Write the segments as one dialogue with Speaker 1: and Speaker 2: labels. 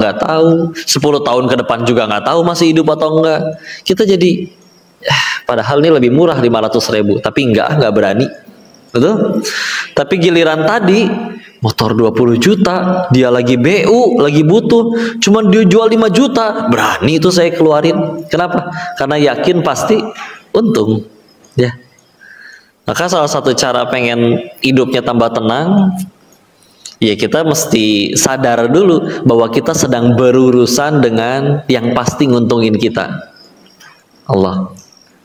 Speaker 1: nggak tahu, 10 tahun ke depan juga nggak tahu masih hidup atau enggak. Kita jadi padahal ini lebih murah 500.000, tapi nggak berani, betul? Tapi giliran tadi motor 20 juta, dia lagi BU, lagi butuh, cuman dia jual 5 juta, berani itu saya keluarin. Kenapa? Karena yakin pasti untung, ya. Maka salah satu cara pengen hidupnya tambah tenang, ya kita mesti sadar dulu bahwa kita sedang berurusan dengan yang pasti nguntungin kita, Allah.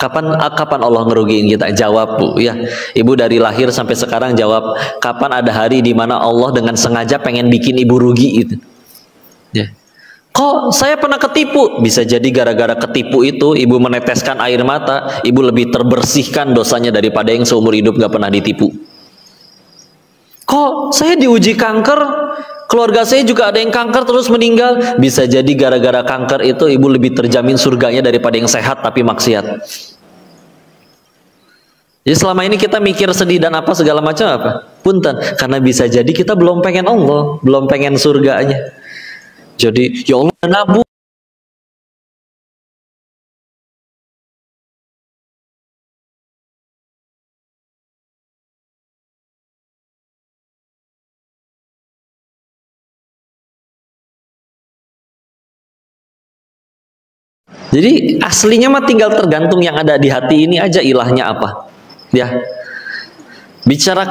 Speaker 1: Kapan Allah ngerugiin kita? Jawab, Bu, ya. Ibu dari lahir sampai sekarang jawab, kapan ada hari di mana Allah dengan sengaja pengen bikin ibu rugi itu? Ya. Kok saya pernah ketipu? Bisa jadi gara-gara ketipu itu ibu meneteskan air mata, ibu lebih terbersihkan dosanya daripada yang seumur hidup gak pernah ditipu. Kok saya diuji kanker, keluarga saya juga ada yang kanker terus meninggal? Bisa jadi gara-gara kanker itu ibu lebih terjamin surganya daripada yang sehat tapi maksiat. Jadi selama ini kita mikir sedih dan apa segala macam apa? Punten, karena bisa jadi kita belum pengen Allah, belum pengen surganya. Jadi ya Allah nabung. Jadi aslinya mah tinggal tergantung yang ada di hati ini aja, ilahnya apa, ya. Bicara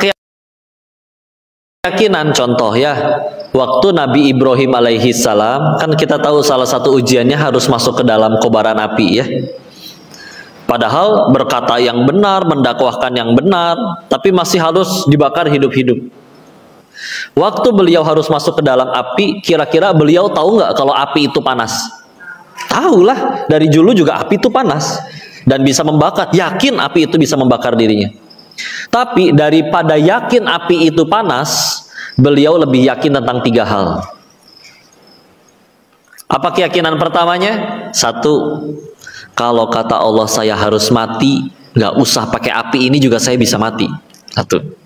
Speaker 1: keyakinan, contoh ya, waktu Nabi Ibrahim alaihi salam, kan kita tahu salah satu ujiannya harus masuk ke dalam kobaran api, ya. Padahal berkata yang benar, mendakwahkan yang benar, tapi masih harus dibakar hidup-hidup. Waktu beliau harus masuk ke dalam api, kira-kira beliau tahu nggak kalau api itu panas? Tahulah, dari dulu juga api itu panas dan bisa membakar. Yakin api itu bisa membakar dirinya. Tapi daripada yakin api itu panas, beliau lebih yakin tentang 3 hal. Apa keyakinan pertamanya? 1, kalau kata Allah saya harus mati, nggak usah pakai api ini juga saya bisa mati. 1.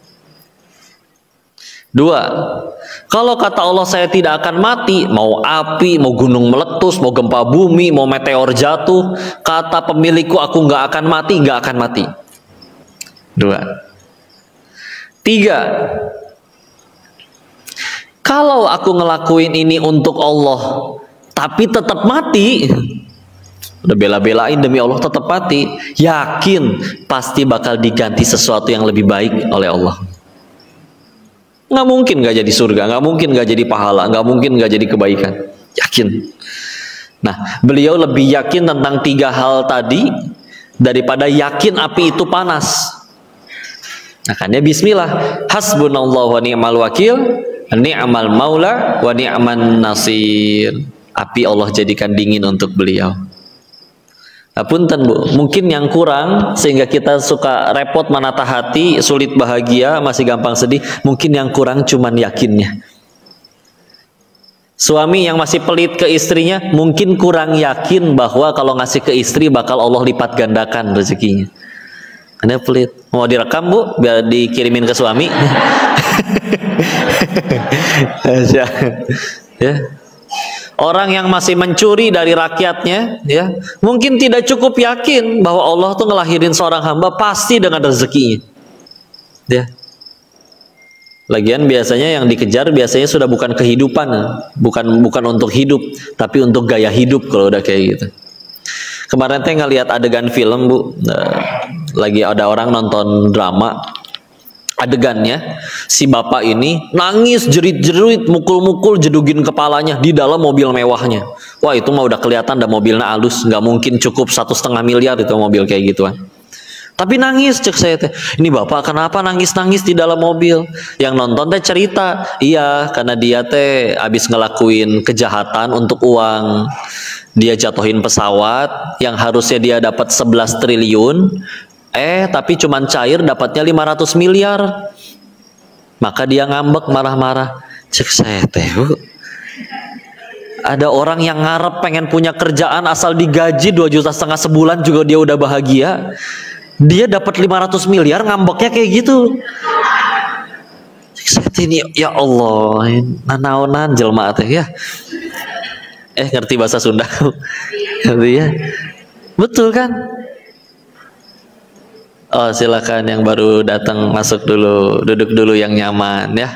Speaker 1: 2, kalau kata Allah saya tidak akan mati, mau api, mau gunung meletus, mau gempa bumi, mau meteor jatuh, kata pemilikku aku nggak akan mati, nggak akan mati. 2. 3, kalau aku ngelakuin ini untuk Allah tapi tetap mati, udah bela-belain demi Allah tetap mati, yakin pasti bakal diganti sesuatu yang lebih baik oleh Allah. Nggak mungkin nggak jadi surga, nggak mungkin nggak jadi pahala, nggak mungkin nggak jadi kebaikan, yakin. Nah, beliau lebih yakin tentang 3 hal tadi daripada yakin api itu panas. Makanya bismillah, hasbunallahu wa ni'mal wakil, ni'mal maula wa ni'man nasir. Api Allah jadikan dingin untuk beliau. Punten Bu, mungkin yang kurang sehingga kita suka repot menata hati, sulit bahagia, masih gampang sedih. Mungkin yang kurang cuman yakinnya. Suami yang masih pelit ke istrinya mungkin kurang yakin bahwa kalau ngasih ke istri bakal Allah lipat gandakan rezekinya. Anda pelit. Mau direkam Bu biar dikirimin ke suami? Ya. Orang yang masih mencuri dari rakyatnya, ya, mungkin tidak cukup yakin bahwa Allah tuh ngelahirin seorang hamba pasti dengan rezekinya. Ya. Lagian biasanya yang dikejar biasanya sudah bukan kehidupan, bukan untuk hidup, tapi untuk gaya hidup kalau udah kayak gitu. Kemarin teh ngelihat adegan film Bu, lagi ada orang nonton drama. Adegannya si bapak ini nangis jerit-jerit, mukul-mukul, jedugin kepalanya di dalam mobil mewahnya. Wah itu mah udah kelihatan dah mobilnya halus, nggak mungkin cukup 1,5 miliar itu mobil kayak gituan. Tapi nangis, cek saya teh, ini bapak kenapa nangis-nangis di dalam mobil? Yang nonton teh cerita, iya karena dia teh abis ngelakuin kejahatan untuk uang. Dia jatuhin pesawat yang harusnya dia dapat 11 triliun. Tapi cuman cair dapatnya 500 miliar. Maka dia ngambek marah-marah. Cek saya teh, ada orang yang ngarep pengen punya kerjaan asal digaji 2,5 juta sebulan juga dia udah bahagia. Dia dapat 500 miliar ngambeknya kayak gitu. Cek saya teh ini ya Allah, nanaonan jelema teh ya. Ngerti bahasa Sunda? Ngerti ya? Betul kan? Oh, silakan yang baru datang masuk dulu, duduk dulu yang nyaman ya.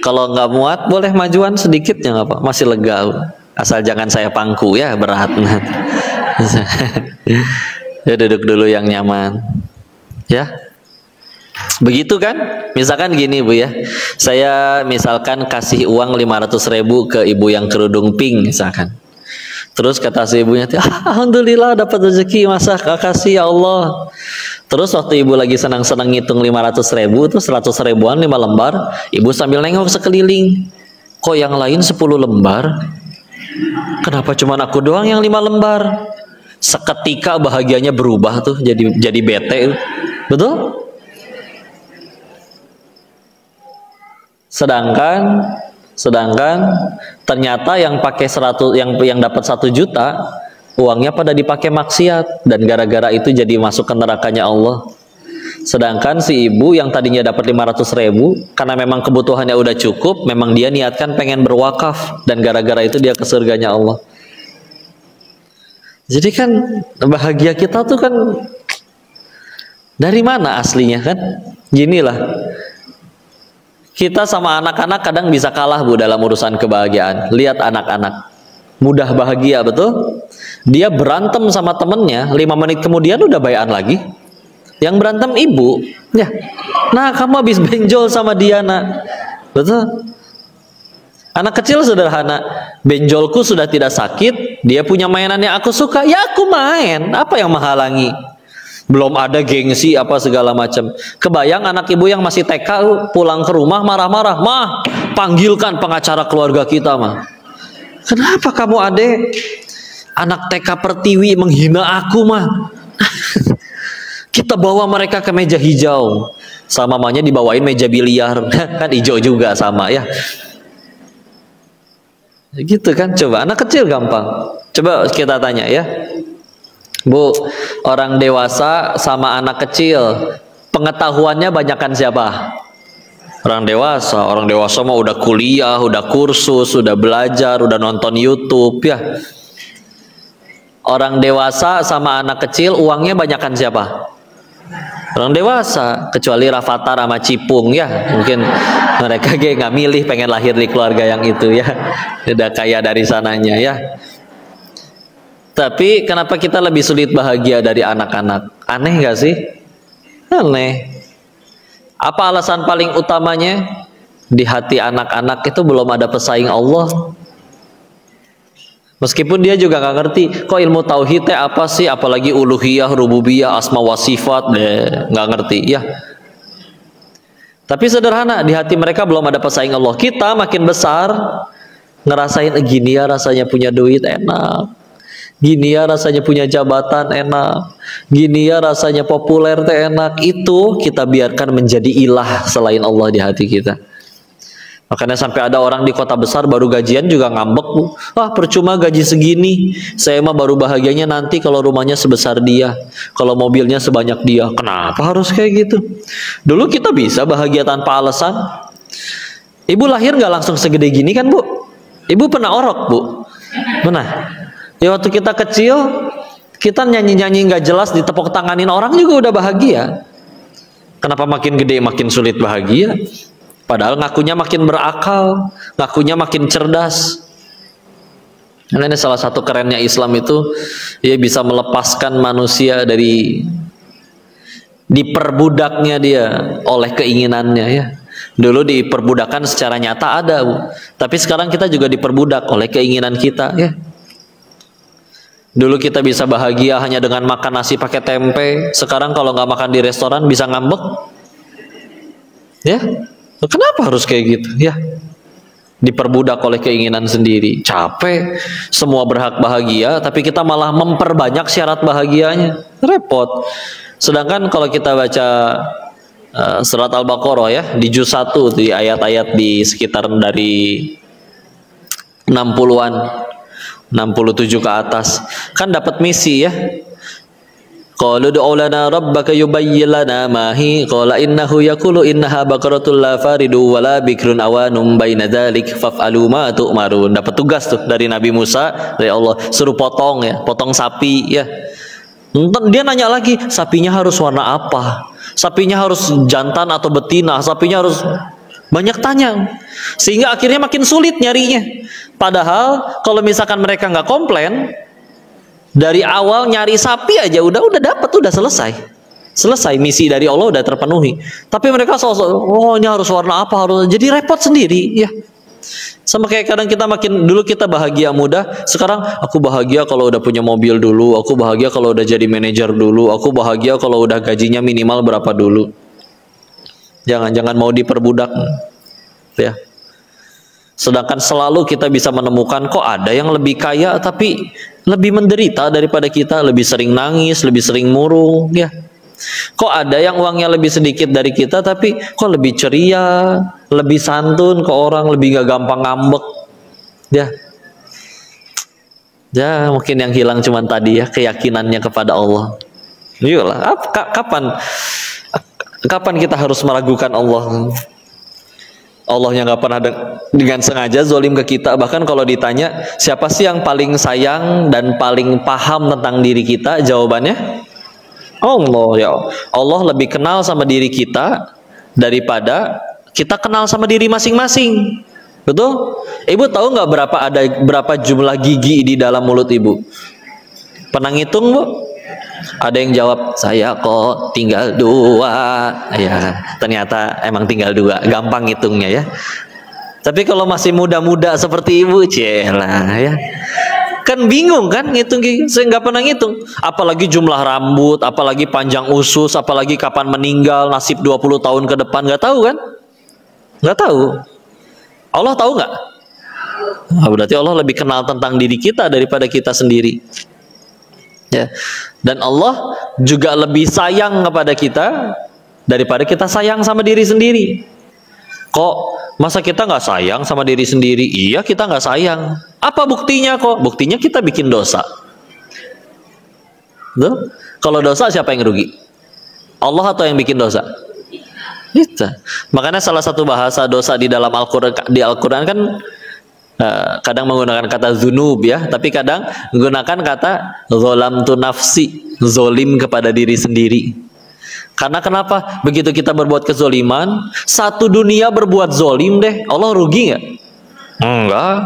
Speaker 1: Kalau nggak muat boleh majuan sedikit ya nggak apa, masih lega. Asal jangan saya pangku ya, berat. Ya, duduk dulu yang nyaman ya. Begitu kan? Misalkan gini Bu ya, saya misalkan kasih uang 500.000 ke ibu yang kerudung pink misalkan. Terus kata si ibunya, alhamdulillah dapat rezeki, masa kasih ya Allah. Terus waktu ibu lagi senang-senang ngitung 500.000, terus 100 ribuan 5 lembar, ibu sambil nengok sekeliling, kok yang lain 10 lembar? Kenapa cuma aku doang yang 5 lembar? Seketika bahagianya berubah tuh, jadi bete, betul? Sedangkan ternyata yang pakai 100, yang dapat 1 juta uangnya pada dipakai maksiat, dan gara-gara itu jadi masuk ke nerakanya Allah. Sedangkan si ibu yang tadinya dapat 500.000 karena memang kebutuhannya udah cukup, memang dia niatkan pengen berwakaf, dan gara-gara itu dia ke surganya Allah. Jadi kan bahagia kita tuh kan dari mana aslinya kan? Ginilah, kita sama anak-anak kadang bisa kalah Bu dalam urusan kebahagiaan. Lihat anak-anak, mudah bahagia betul. Dia berantem sama temennya, 5 menit kemudian udah bayan lagi. Yang berantem ibu, ya. Nah, kamu habis benjol sama dia nak, betul. Anak kecil sederhana, benjolku sudah tidak sakit, dia punya mainan yang aku suka, ya aku main. Apa yang menghalangi? Belum ada gengsi apa segala macam. Kebayang anak ibu yang masih TK pulang ke rumah marah-marah, mah panggilkan pengacara keluarga kita mah. Kenapa kamu adek? Anak TK Pertiwi menghina aku mah. Kita bawa mereka ke meja hijau, sama mamanya dibawain meja biliar, kan hijau juga sama ya. Gitu kan, coba anak kecil gampang. Coba kita tanya ya, Bu, orang dewasa sama anak kecil pengetahuannya banyakan siapa? Orang dewasa mah udah kuliah, udah kursus, udah belajar, udah nonton YouTube ya. Orang dewasa sama anak kecil uangnya banyakan siapa? Orang dewasa, kecuali Rafathar sama Cipung ya, mungkin mereka nggak milih pengen lahir di keluarga yang itu ya, udah kaya dari sananya ya. Tapi kenapa kita lebih sulit bahagia dari anak-anak? Aneh gak sih? Aneh. Apa alasan paling utamanya? Di hati anak-anak itu belum ada pesaing Allah. Meskipun dia juga gak ngerti, kok ilmu tauhidnya apa sih? Apalagi uluhiyah, rububiyah, asma wa sifat, gak ngerti ya. Tapi sederhana, di hati mereka belum ada pesaing Allah. Kita makin besar ngerasain gini ya rasanya punya duit enak, gini ya rasanya punya jabatan enak, gini ya rasanya populer teh enak. Itu kita biarkan menjadi ilah selain Allah di hati kita. Makanya sampai ada orang di kota besar baru gajian juga ngambek, Bu. Wah, percuma gaji segini, saya mah baru bahagianya nanti kalau rumahnya sebesar dia, kalau mobilnya sebanyak dia. Kenapa harus kayak gitu? Dulu kita bisa bahagia tanpa alasan. Ibu lahir nggak langsung segede gini kan, Bu? Ibu pernah orok, Bu? Pernah. Ya waktu kita kecil, kita nyanyi-nyanyi nggak jelas ditepuk tanganin orang juga udah bahagia. Kenapa makin gede makin sulit bahagia? Padahal ngakunya makin berakal, ngakunya makin cerdas. Karena ini salah satu kerennya Islam itu, ia bisa melepaskan manusia dari diperbudaknya dia oleh keinginannya ya. Dulu diperbudakan secara nyata ada, Bu. Tapi sekarang kita juga diperbudak oleh keinginan kita ya. Dulu kita bisa bahagia hanya dengan makan nasi pakai tempe. Sekarang kalau nggak makan di restoran bisa ngambek. Ya, kenapa harus kayak gitu? Ya, diperbudak oleh keinginan sendiri. Capek. Semua berhak bahagia, tapi kita malah memperbanyak syarat bahagianya. Repot. Sedangkan kalau kita baca surat Al-Baqarah ya, di juz 1 di ayat-ayat di sekitar dari 60-an, 67 ke atas, kan dapat misi ya. Qalu ud'u lana rabbaka yubayyin lana ma hi qala innahu yaqulu innaha baqaratul la faridu wala bikrun awanum baina dzalik faf'alu ma tu'marun. Dapat tugas tuh dari Nabi Musa, dari Allah, suruh potong ya, potong sapi ya. Dia nanya lagi, sapinya harus warna apa? Sapinya harus jantan atau betina? Sapinya harus, banyak tanya, sehingga akhirnya makin sulit nyarinya. Padahal kalau misalkan mereka nggak komplain, dari awal nyari sapi aja udah dapat, udah selesai misi dari Allah udah terpenuhi. Tapi mereka oh ini harus warna apa, harus, jadi repot sendiri ya. Sama kayak kadang kita makin dulu kita bahagia mudah, sekarang aku bahagia kalau udah punya mobil dulu, aku bahagia kalau udah jadi manajer dulu, aku bahagia kalau udah gajinya minimal berapa dulu. Jangan mau diperbudak ya. Sedangkan selalu kita bisa menemukan kok ada yang lebih kaya tapi lebih menderita daripada kita, lebih sering nangis, lebih sering murung ya. Kok ada yang uangnya lebih sedikit dari kita tapi kok lebih ceria, lebih santun ke orang, lebih gak gampang ngambek ya. Ya mungkin yang hilang cuman tadi ya, keyakinannya kepada Allah. Iyalah, kapan kita harus meragukan Allah? Allahnya nggak pernah dengan sengaja zolim ke kita. Bahkan kalau ditanya siapa sih yang paling sayang dan paling paham tentang diri kita, jawabannya Allah ya. Allah lebih kenal sama diri kita daripada kita kenal sama diri masing-masing. Betul? Ibu tahu nggak berapa jumlah gigi di dalam mulut ibu? Pernah ngitung, Bu? Ada yang jawab, saya kok tinggal 2 ya, ternyata emang tinggal 2, gampang hitungnya ya. Tapi kalau masih muda-muda seperti ibu, celah ya, kan bingung kan ngitung, saya nggak pernah ngitung, apalagi jumlah rambut, apalagi panjang usus, apalagi kapan meninggal, nasib 20 tahun ke depan, nggak tahu kan? Nggak tahu. Allah tahu nggak? Nah, berarti Allah lebih kenal tentang diri kita daripada kita sendiri ya. Dan Allah juga lebih sayang kepada kita daripada kita sayang sama diri sendiri. Kok masa kita nggak sayang sama diri sendiri? Iya, kita nggak sayang. Apa buktinya kok? Buktinya kita bikin dosa. Tuh. Kalau dosa siapa yang rugi? Allah atau yang bikin dosa? Kita. Makanya salah satu bahasa dosa di dalam Al-Quran kan kadang menggunakan kata zunub ya, tapi kadang menggunakan kata zolamtu nafsi, zolim kepada diri sendiri. Karena kenapa? Begitu kita berbuat kezoliman, satu dunia berbuat zolim deh, Allah rugi nggak? Enggak.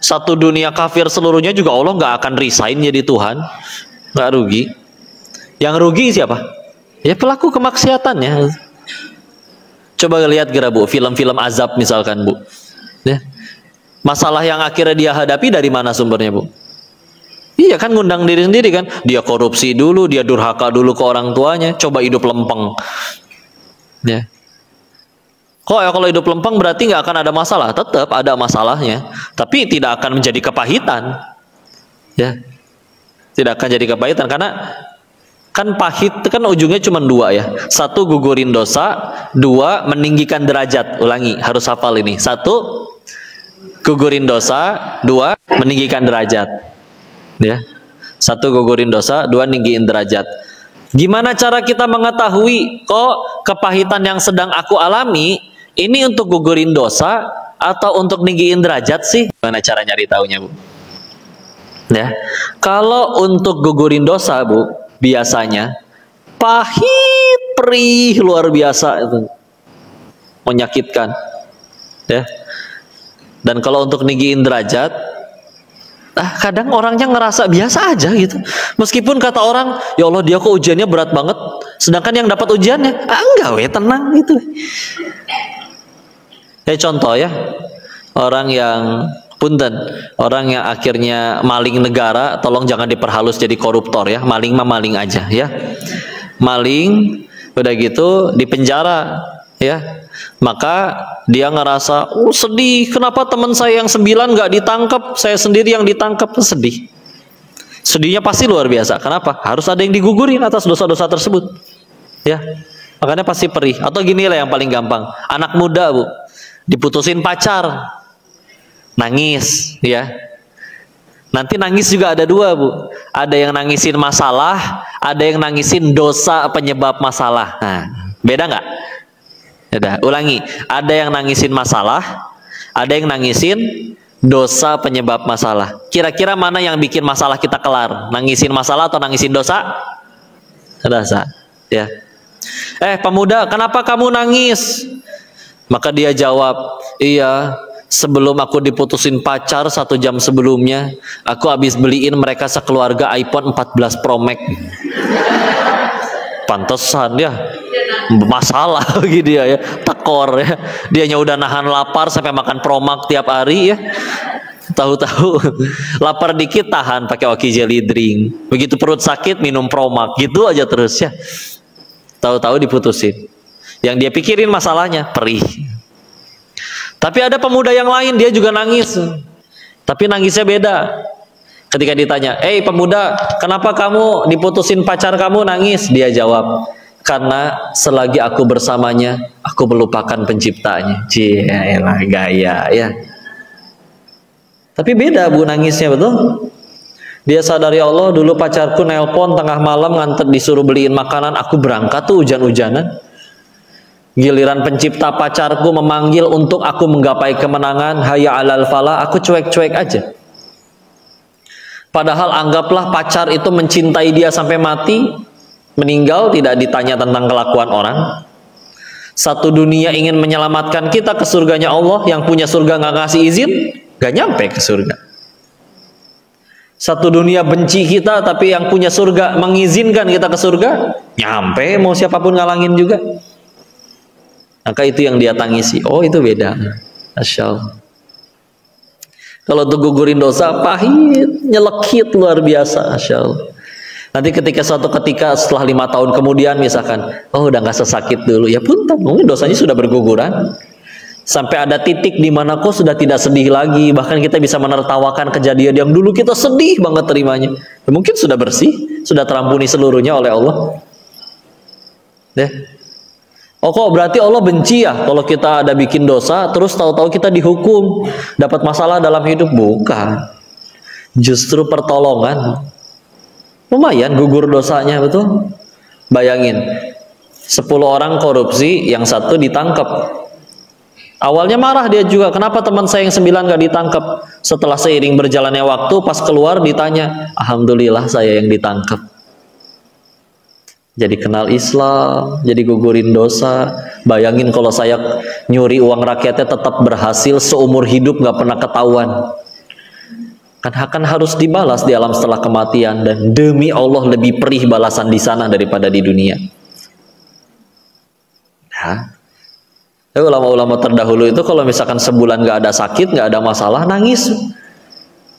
Speaker 1: Satu dunia kafir seluruhnya juga Allah nggak akan resign jadi Tuhan, nggak rugi. Yang rugi siapa? Ya pelaku kemaksiatannya. Coba lihat kira Bu, film-film azab misalkan Bu, ya. Masalah yang akhirnya dia hadapi dari mana sumbernya Bu? Iya kan, ngundang diri sendiri kan. Dia korupsi dulu, dia durhaka dulu ke orang tuanya, coba hidup lempeng ya. Kok ya kalau hidup lempeng berarti nggak akan ada masalah? Tetap ada masalahnya, tapi tidak akan menjadi kepahitan ya. Tidak akan jadi kepahitan, karena kan pahit kan ujungnya cuma 2 ya. 1 gugurin dosa, 2 meninggikan derajat. Ulangi, harus hafal ini. 1 gugurin dosa, 2 meninggikan derajat ya. 1 gugurin dosa, 2 ninggiin derajat. Gimana cara kita mengetahui kok kepahitan yang sedang aku alami ini untuk gugurin dosa atau untuk ninggiin derajat sih? Gimana cara nyari taunya Bu? Ya, kalau untuk gugurin dosa Bu, biasanya pahit perih luar biasa, itu menyakitkan ya. Dan kalau untuk ninggiin derajat, kadang orangnya ngerasa biasa aja gitu. Meskipun kata orang, ya Allah dia kok ujiannya berat banget, sedangkan yang dapat ujiannya, enggak weh, tenang gitu. Contoh ya, orang yang orang yang akhirnya maling negara, tolong jangan diperhalus jadi koruptor ya. Maling mah maling aja ya. Maling, udah gitu dipenjara ya. Maka dia ngerasa sedih, kenapa teman saya yang 9 nggak ditangkap, saya sendiri yang ditangkap, sedih. Sedihnya pasti luar biasa. Kenapa? Harus ada yang digugurin atas dosa-dosa tersebut ya. Makanya pasti perih. Atau gini lah yang paling gampang, anak muda Bu, diputusin pacar, nangis ya. Nanti nangis juga ada dua, Bu. Ada yang nangisin masalah, ada yang nangisin dosa penyebab masalah. Nah, beda nggak? Beda. Ulangi. Ada yang nangisin masalah, ada yang nangisin dosa penyebab masalah. Kira-kira mana yang bikin masalah kita kelar? Nangisin masalah atau nangisin dosa? Dosa. Ya. Pemuda, kenapa kamu nangis? Maka dia jawab, iya, sebelum aku diputusin pacar 1 jam sebelumnya, aku habis beliin mereka sekeluarga iPhone 14 Pro Max. Pantesan ya, masalah gitu ya, tekor ya. Dianya udah nahan lapar sampai makan Pro Max tiap hari ya. Tahu-tahu lapar dikit tahan pakai Oki Jelly Drink. Begitu perut sakit minum Pro Max, gitu aja terus ya. Tahu-tahu diputusin. Yang dia pikirin masalahnya perih. Tapi ada pemuda yang lain, dia juga nangis. Tapi nangisnya beda. Ketika ditanya, pemuda, kenapa kamu diputusin pacar kamu nangis? Dia jawab, karena selagi aku bersamanya, aku melupakan penciptanya. Cielah, gaya ya. Tapi beda, Bu, nangisnya, betul? Dia sadari, Allah, dulu pacarku nelpon tengah malam nganter disuruh beliin makanan, aku berangkat tuh hujan-hujanan. Giliran pencipta pacarku memanggil untuk aku menggapai kemenangan, hayya alal falah, aku cuek-cuek aja. Padahal anggaplah pacar itu mencintai dia sampai mati, meninggal tidak ditanya tentang kelakuan orang. Satu dunia ingin menyelamatkan kita ke surganya Allah, yang punya surga nggak ngasih izin, nggak nyampe ke surga. Satu dunia benci kita, tapi yang punya surga mengizinkan kita ke surga, nyampe, mau siapapun ngalangin juga. Maka itu yang dia tangisi. Oh, itu beda. Masya Allah. Kalau untuk gugurin dosa, pahit, nyelekit luar biasa. Masya Allah. Nanti suatu ketika setelah 5 tahun kemudian misalkan, oh udah nggak sesakit dulu, ya punten, mungkin dosanya sudah berguguran. Sampai ada titik di mana kok sudah tidak sedih lagi. Bahkan kita bisa menertawakan kejadian yang dulu kita sedih banget terimanya. Ya, mungkin sudah bersih, sudah terampuni seluruhnya oleh Allah. Deh. Oh, kok berarti Allah benci ya kalau kita ada bikin dosa terus tahu-tahu kita dihukum, dapat masalah dalam hidup? Bukan, justru pertolongan. Lumayan gugur dosanya, betul? Bayangin, 10 orang korupsi, yang 1 ditangkap. Awalnya marah dia juga, kenapa teman saya yang 9 gak ditangkap? Setelah seiring berjalannya waktu, pas keluar ditanya, alhamdulillah saya yang ditangkap. Jadi kenal Islam, jadi gugurin dosa. Bayangin kalau saya nyuri uang rakyatnya tetap berhasil seumur hidup nggak pernah ketahuan. Kan akan harus dibalas di alam setelah kematian, dan demi Allah lebih perih balasan di sana daripada di dunia. Nah, ulama-ulama terdahulu itu kalau misalkan sebulan nggak ada sakit, nggak ada masalah, nangis.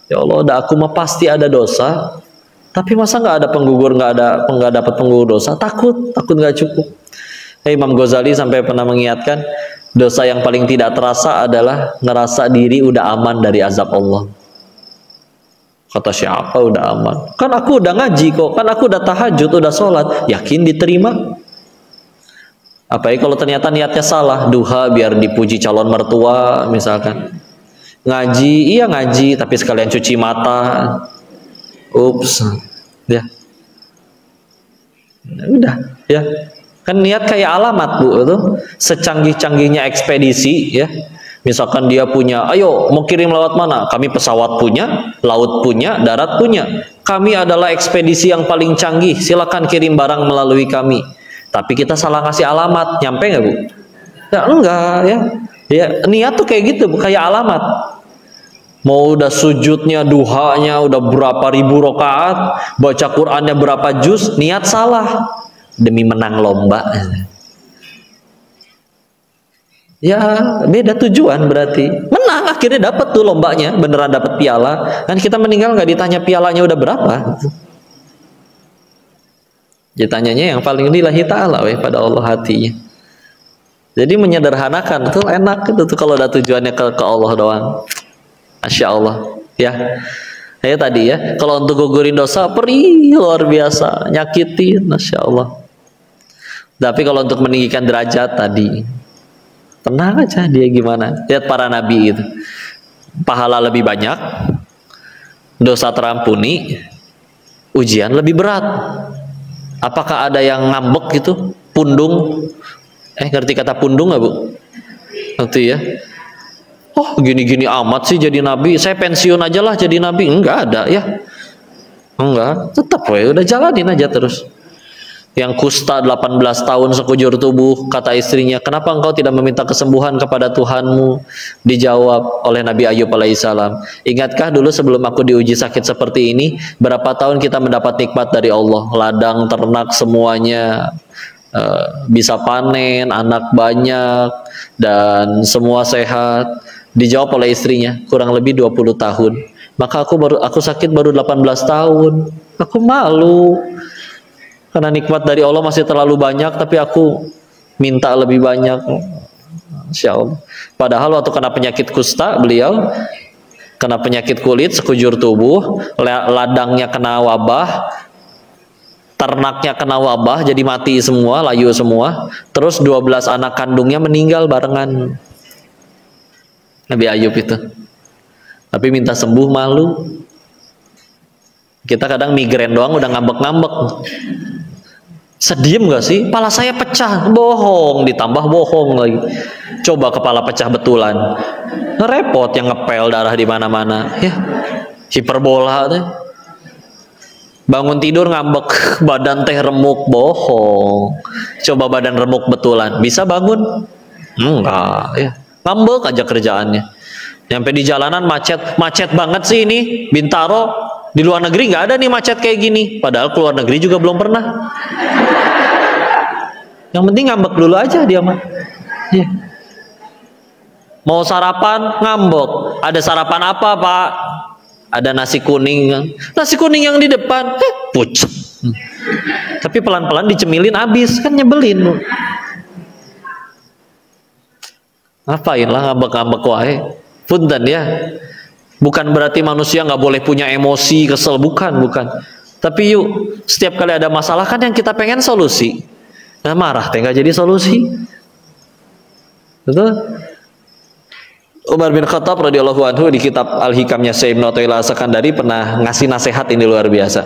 Speaker 1: Ya Allah, aku mah pasti ada dosa. Tapi masa nggak ada penggugur, nggak dapat penggugur dosa? Takut nggak cukup. Imam Ghazali sampai pernah mengingatkan, dosa yang paling tidak terasa adalah ngerasa diri udah aman dari azab Allah. Kata siapa udah aman? Kan aku udah ngaji kok, kan aku udah tahajud, udah sholat, yakin diterima. Apalagi kalau ternyata niatnya salah, duha biar dipuji calon mertua misalkan. Ngaji, iya ngaji, tapi sekalian cuci mata. Ups, ya. Udah, ya. Kan niat kayak alamat, Bu, itu. Secanggih-canggihnya ekspedisi, ya. Misalkan dia punya, ayo mau kirim lewat mana? Kami pesawat punya, laut punya, darat punya. Kami adalah ekspedisi yang paling canggih. Silakan kirim barang melalui kami. Tapi kita salah ngasih alamat, nyampe nggak, Bu? Ya enggak, ya. Ya, niat tuh kayak gitu, Bu, kayak alamat. Mau udah sujudnya, duhanya udah berapa ribu rakaat, baca Qur'annya berapa juz, niat salah demi menang lomba. Ya beda tujuan berarti. Menang akhirnya dapat tuh lombanya, beneran dapat piala. Kan kita meninggal nggak ditanya pialanya udah berapa. Ditanyanya yang paling lillahi ta'ala, pada Allah hatinya. Jadi menyederhanakan, tuh enak itu tuh kalau ada tujuannya ke Allah doang. Masya Allah, ya. Ya tadi ya, kalau untuk gugurin dosa perih luar biasa, nyakitin, Masya Allah. Tapi kalau untuk meninggikan derajat tadi, tenang aja dia gimana. Lihat para nabi itu, pahala lebih banyak, dosa terampuni, ujian lebih berat. Apakah ada yang ngambek gitu, pundung? Ngerti kata pundung nggak, Bu? Ngerti ya? Oh, gini-gini amat sih jadi nabi, saya pensiun aja lah jadi nabi. Enggak ada ya. Enggak, tetap udah jalanin aja terus. Yang kusta 18 tahun sekujur tubuh, kata istrinya, kenapa engkau tidak meminta kesembuhan kepada Tuhanmu? Dijawab oleh Nabi Ayub alaihissalam, ingatkah dulu sebelum aku diuji sakit seperti ini, berapa tahun kita mendapat nikmat dari Allah, ladang, ternak, semuanya bisa panen, anak banyak, dan semua sehat. Dijawab oleh istrinya, kurang lebih 20 tahun. Maka aku sakit baru 18 tahun. Aku malu. Karena nikmat dari Allah masih terlalu banyak, tapi aku minta lebih banyak. Insya Allah. Padahal waktu kena penyakit kusta, beliau kena penyakit kulit sekujur tubuh, ladangnya kena wabah, ternaknya kena wabah, jadi mati semua, layu semua. Terus 12 anak kandungnya meninggal barengan. Nabi Ayub itu. Tapi minta sembuh malu. Kita kadang migrain doang udah ngambek-ngambek. Sediem gak sih? Kepala saya pecah, bohong, ditambah bohong lagi. Coba kepala pecah betulan, repot, yang ngepel darah di mana-mana. Ya, hiperbola deh. Bangun tidur ngambek, badan teh remuk, bohong. Coba badan remuk betulan, bisa bangun? Enggak, ya. Ngambek aja kerjaannya. Nyampe di jalanan macet banget sih ini, Bintaro. Di luar negeri nggak ada nih macet kayak gini, padahal keluar negeri juga belum pernah. Yang penting ngambek dulu aja dia mah. Ya. Mau sarapan ngambek. Ada sarapan apa, Pak? Ada nasi kuning. Nasi kuning yang di depan, pucet. Tapi pelan-pelan dicemilin habis, kan nyebelin. Ngapain lah ngambek-ngambek wae. Punten ya. Bukan berarti manusia nggak boleh punya emosi, kesel, bukan. Tapi yuk, setiap kali ada masalah kan yang kita pengen solusi. Nah, marah teh nggak jadi solusi. Betul? Umar bin Khattab radhiyallahu anhu di kitab Al-Hikamnya Syekh Ibnu Athaillah As-Sakandari pernah ngasih nasihat ini luar biasa.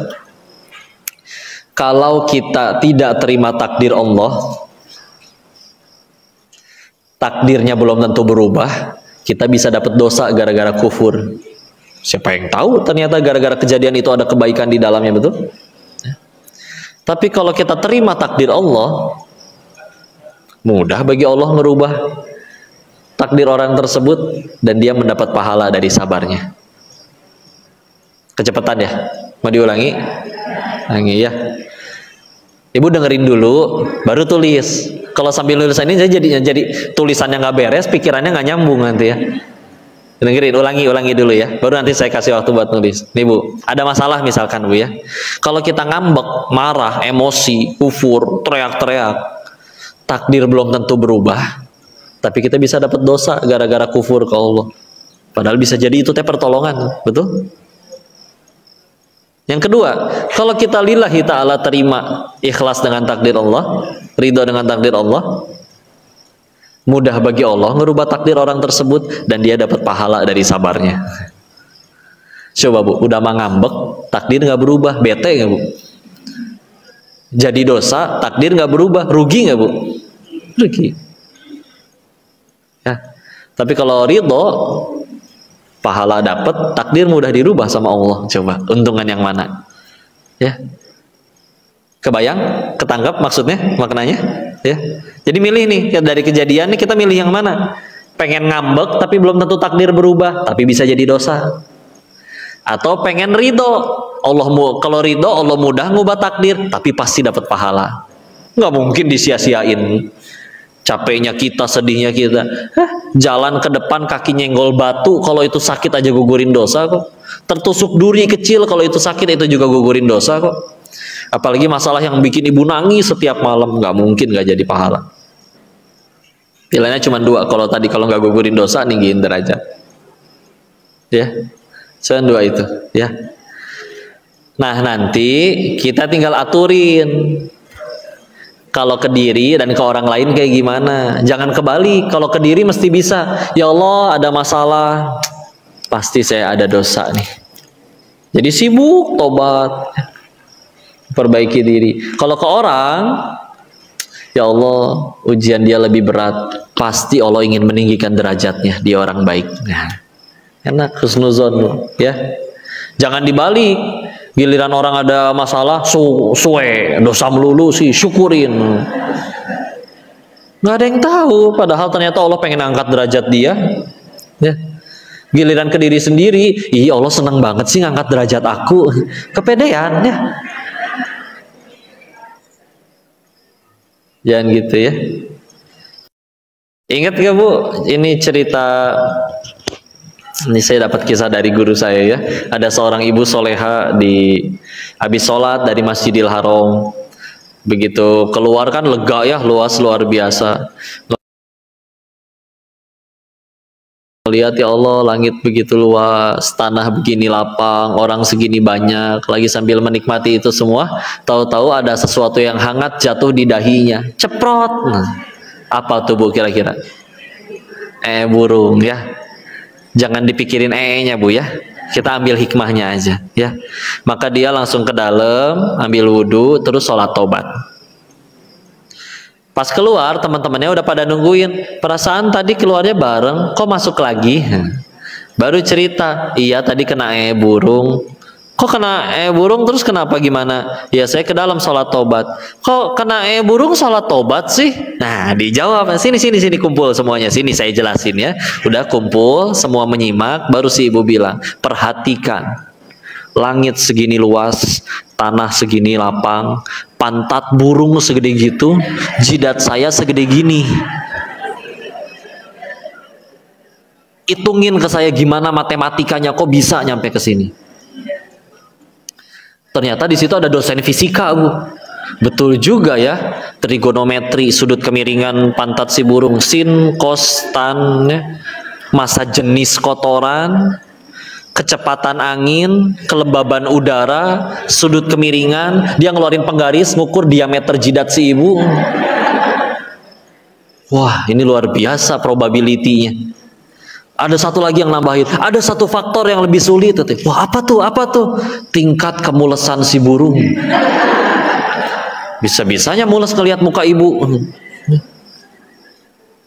Speaker 1: Kalau kita tidak terima takdir Allah, takdirnya belum tentu berubah, kita bisa dapat dosa gara-gara kufur. Siapa yang tahu ternyata gara-gara kejadian itu ada kebaikan di dalamnya, betul? Tapi kalau kita terima takdir Allah, mudah bagi Allah merubah takdir orang tersebut dan dia mendapat pahala dari sabarnya. Kecepatan ya? Mau diulangi? Ulangi ya. Ibu dengerin dulu, baru tulis. Kalau sambil nulis ini jadi tulisannya nggak beres, pikirannya nggak nyambung nanti ya. Dengerin, ulangi dulu ya. Baru nanti saya kasih waktu buat nulis. Nih Bu, ada masalah misalkan Bu ya. Kalau kita ngambek, marah, emosi, kufur, teriak-teriak, takdir belum tentu berubah. Tapi kita bisa dapat dosa gara-gara kufur ke Allah. Padahal bisa jadi itu teh pertolongan, betul? Yang kedua, kalau kita lillahi ta'ala terima, ikhlas dengan takdir Allah, ridho dengan takdir Allah, mudah bagi Allah ngerubah takdir orang tersebut dan dia dapat pahala dari sabarnya. Coba Bu, udah ngambek, takdir nggak berubah, bete nggak Bu? Jadi dosa, takdir nggak berubah, rugi nggak Bu? Rugi. Ya. Tapi kalau ridho, pahala dapat, takdir mudah dirubah sama Allah. Coba, untungan yang mana? Ya. Kebayang? Ketangkap maksudnya? Maknanya? Ya. Jadi milih nih, dari kejadian nih kita milih yang mana? Pengen ngambek tapi belum tentu takdir berubah, tapi bisa jadi dosa. Atau pengen ridho, kalau ridho Allah mudah ngubah takdir, tapi pasti dapat pahala. Nggak mungkin disia-siain. Capeknya kita, sedihnya kita. Jalan ke depan kaki nyenggol batu, kalau itu sakit aja gugurin dosa kok. Tertusuk duri kecil, kalau itu sakit itu juga gugurin dosa kok. Apalagi masalah yang bikin ibu nangis setiap malam, nggak mungkin nggak jadi pahala. Pilihannya cuma dua, kalau nggak gugurin dosa, ninggiin derajat. Ya, cuma dua itu. Ya. Nah nanti kita tinggal aturin. Kalau ke diri dan ke orang lain kayak gimana? Jangan kebalik. Kalau ke diri mesti bisa. Ya Allah, ada masalah. Pasti saya ada dosa nih. Jadi sibuk tobat, perbaiki diri. Kalau ke orang, ya Allah, ujian dia lebih berat, pasti Allah ingin meninggikan derajatnya, dia orang baik. Nah, enak husnuzon, ya. Jangan dibalik. Giliran orang ada masalah, suwe, dosa melulu sih, syukurin. Nggak ada yang tahu, padahal ternyata Allah pengen angkat derajat dia. Ya. Giliran ke diri sendiri, ih Allah senang banget sih ngangkat derajat aku. Kepedean, ya. Jangan gitu ya. Ingat gak Bu, ini cerita, ini saya dapat kisah dari guru saya ya. Ada seorang ibu soleha habis sholat dari Masjidil Haram. Begitu keluar kan lega ya, luas luar biasa. Lihat ya Allah, langit begitu luas, tanah begini lapang, orang segini banyak. Lagi sambil menikmati itu semua, tahu-tahu ada sesuatu yang hangat jatuh di dahinya, ceprot. Nah, apa tuh Bu kira-kira? Burung ya. Jangan dipikirin nya Bu ya. Kita ambil hikmahnya aja ya. Maka dia langsung ke dalam, ambil wudhu, terus sholat tobat. Pas keluar, teman-temannya udah pada nungguin. Perasaan tadi keluarnya bareng, kok masuk lagi? Baru cerita, iya tadi kena burung. Kok kena burung terus kenapa gimana? Ya saya ke dalam sholat tobat. Kok kena burung sholat tobat sih? Nah dijawab, sini kumpul semuanya. Sini saya jelasin ya. Udah kumpul, semua menyimak, baru si ibu bilang, perhatikan. Langit segini luas, tanah segini lapang, pantat burung segede gitu, jidat saya segede gini. Hitungin ke saya gimana matematikanya, kok bisa nyampe ke sini? Ternyata di situ ada dosen fisika Bu. Betul juga ya, trigonometri, sudut kemiringan pantat si burung, sin, cos, tan, ya. Masa jenis kotoran, kecepatan angin, kelembaban udara, sudut kemiringan, dia ngeluarin penggaris, ngukur diameter jidat si ibu. Wah, ini luar biasa probability-nya. Ada satu lagi yang nambahin, ada satu faktor yang lebih sulit. Wah, apa tuh? Tingkat kemulesan si burung. Bisa-bisanya mules ngelihat muka ibu.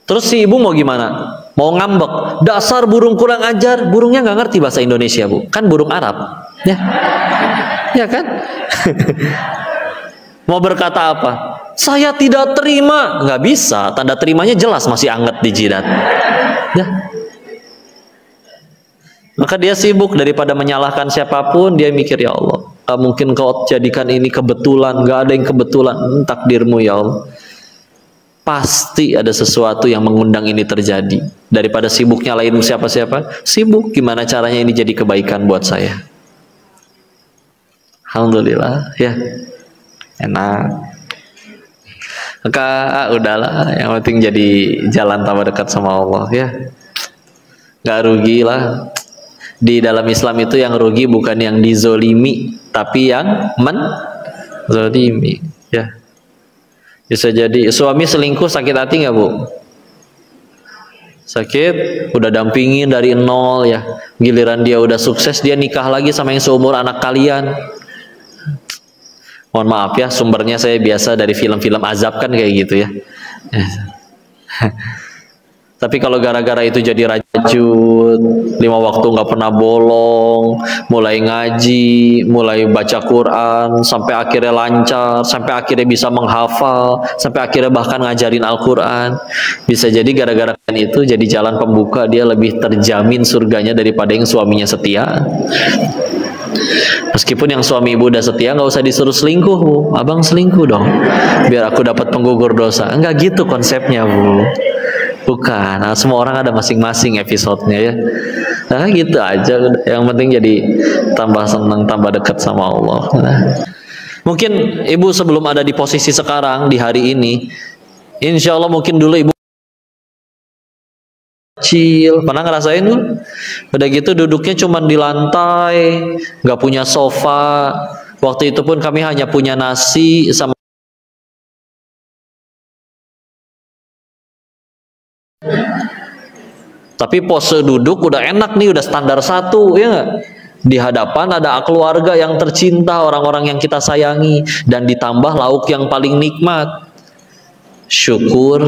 Speaker 1: Terus si ibu mau gimana? Mau ngambek, dasar burung kurang ajar. Burungnya nggak ngerti bahasa Indonesia Bu, kan burung Arab, ya kan? Mau berkata apa? Saya tidak terima, nggak bisa. Tanda terimanya jelas masih anget di jidat. Ya. Maka dia sibuk, daripada menyalahkan siapapun, dia mikir ya Allah, gak mungkin kau jadikan ini kebetulan, gak ada yang kebetulan, takdirmu ya Allah. Pasti ada sesuatu yang mengundang ini terjadi. Daripada sibuknya lain siapa-siapa, sibuk gimana caranya ini jadi kebaikan buat saya. Alhamdulillah ya, enak. Maka udahlah, yang penting jadi jalan tambah dekat sama Allah ya. Gak rugi lah. Di dalam Islam itu yang rugi bukan yang dizolimi, tapi yang menzolimi ya. Bisa jadi suami selingkuh sakit hati nggak Bu? Sakit, udah dampingin dari nol ya. Giliran dia udah sukses, dia nikah lagi sama yang seumur anak kalian. Mohon maaf ya, sumbernya saya biasa dari film-film azab kan kayak gitu ya. Tapi kalau gara-gara itu jadi rajut, 5 waktu nggak pernah bolong, mulai ngaji, mulai baca Quran, sampai akhirnya lancar, sampai akhirnya bisa menghafal, sampai akhirnya bahkan ngajarin Al-Quran. Bisa jadi gara-gara itu jadi jalan pembuka, dia lebih terjamin surganya daripada yang suaminya setia. Meskipun yang suami ibu udah setia, nggak usah disuruh selingkuh Bu. Abang selingkuh dong, biar aku dapat penggugur dosa. Enggak gitu konsepnya Bu. Bukan, nah, semua orang ada masing-masing episodenya ya. Nah gitu aja, yang penting jadi tambah senang, tambah dekat sama Allah. Nah, mungkin ibu sebelum ada di posisi sekarang, di hari ini, insya Allah mungkin dulu ibu kecil, pernah ngerasain lu? Udah gitu duduknya cuma di lantai, nggak punya sofa. Waktu itu pun kami hanya punya nasi sama tapi pose duduk udah enak nih, udah standar 1 ya nggak? Di hadapan ada keluarga yang tercinta, orang-orang yang kita sayangi, dan ditambah lauk yang paling nikmat. Syukur,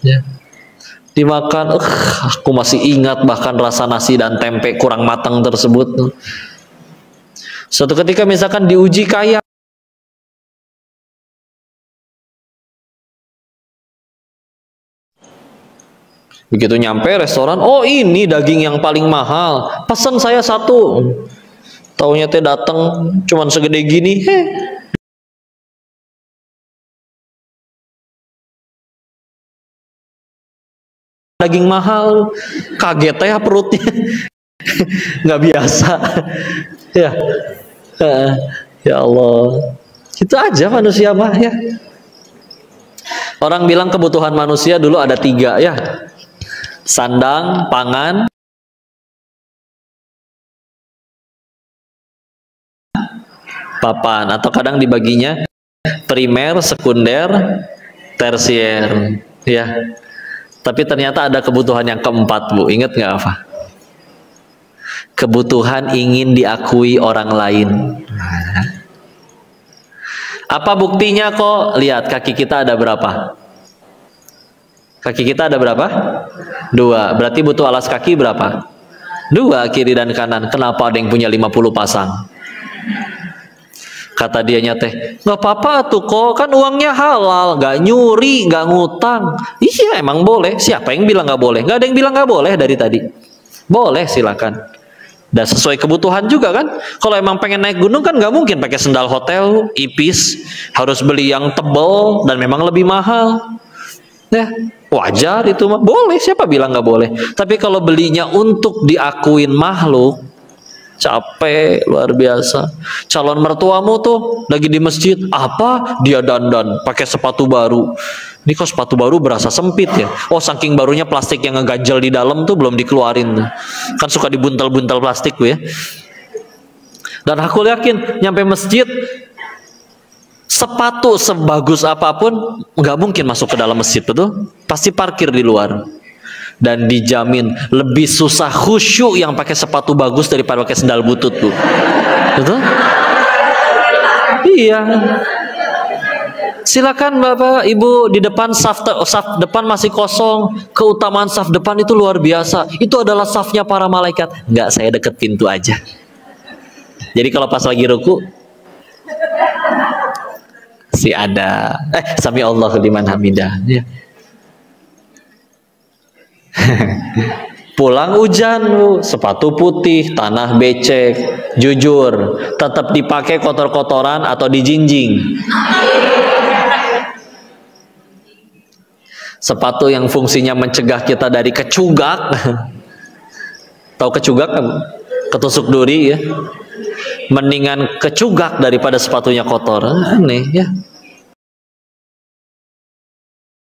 Speaker 1: ya. Dimakan, aku masih ingat bahkan rasa nasi dan tempe kurang matang tersebut. Suatu ketika misalkan diuji kaya, begitu nyampe restoran, oh ini daging yang paling mahal, pesan saya satu. Taunya teh datang cuman segede gini, daging mahal, kaget ya perutnya. Nggak biasa. Ya, ya Allah, itu aja manusia mah ya. Orang bilang kebutuhan manusia dulu ada 3 ya: sandang, pangan, papan, atau kadang dibaginya primer, sekunder, tersier, ya. Tapi ternyata ada kebutuhan yang keempat, Bu. Ingat nggak apa? Kebutuhan ingin diakui orang lain. Apa buktinya kok? Lihat kaki kita ada berapa? Kaki kita ada berapa? 2. Berarti butuh alas kaki berapa? 2, kiri dan kanan. Kenapa ada yang punya 50 pasang? Kata dianya teh, nggak apa-apa tuh kok, kan uangnya halal, nggak nyuri, nggak ngutang. Iya emang boleh. Siapa yang bilang nggak boleh? Nggak ada yang bilang nggak boleh dari tadi. Boleh, silakan. Dan sesuai kebutuhan juga kan. Kalau emang pengen naik gunung kan nggak mungkin pakai sendal hotel ipis, harus beli yang tebal dan memang lebih mahal. Ya wajar itu mah, boleh. Siapa bilang nggak boleh? Tapi kalau belinya untuk diakuin makhluk, capek luar biasa. Calon mertuamu tuh lagi di masjid, apa dia dandan pakai sepatu baru. Ini kok sepatu baru berasa sempit ya? Oh saking barunya plastik yang ngeganjel di dalam tuh belum dikeluarin tuh. Kan suka dibuntel-buntel plastik tuh ya. Dan aku yakin nyampe masjid, sepatu sebagus apapun nggak mungkin masuk ke dalam masjid, betul? Pasti parkir di luar. Dan dijamin lebih susah khusyuk yang pakai sepatu bagus daripada pakai sendal butut, Bu. Betul? Iya. Silakan Bapak Ibu di depan saf depan masih kosong. Keutamaan saf depan itu luar biasa. Itu adalah safnya para malaikat. Enggak, saya deket pintu aja. Jadi kalau pas lagi ruku si ada sami Allahu liman hamidah, ya. Pulang hujan, sepatu putih, tanah becek, jujur, tetap dipakai kotor-kotoran atau dijinjing. Sepatu yang fungsinya mencegah kita dari kecugak. Tahu kecugak kan? Ketusuk duri ya. Mendingan kecugak daripada sepatunya kotor. Aneh ya.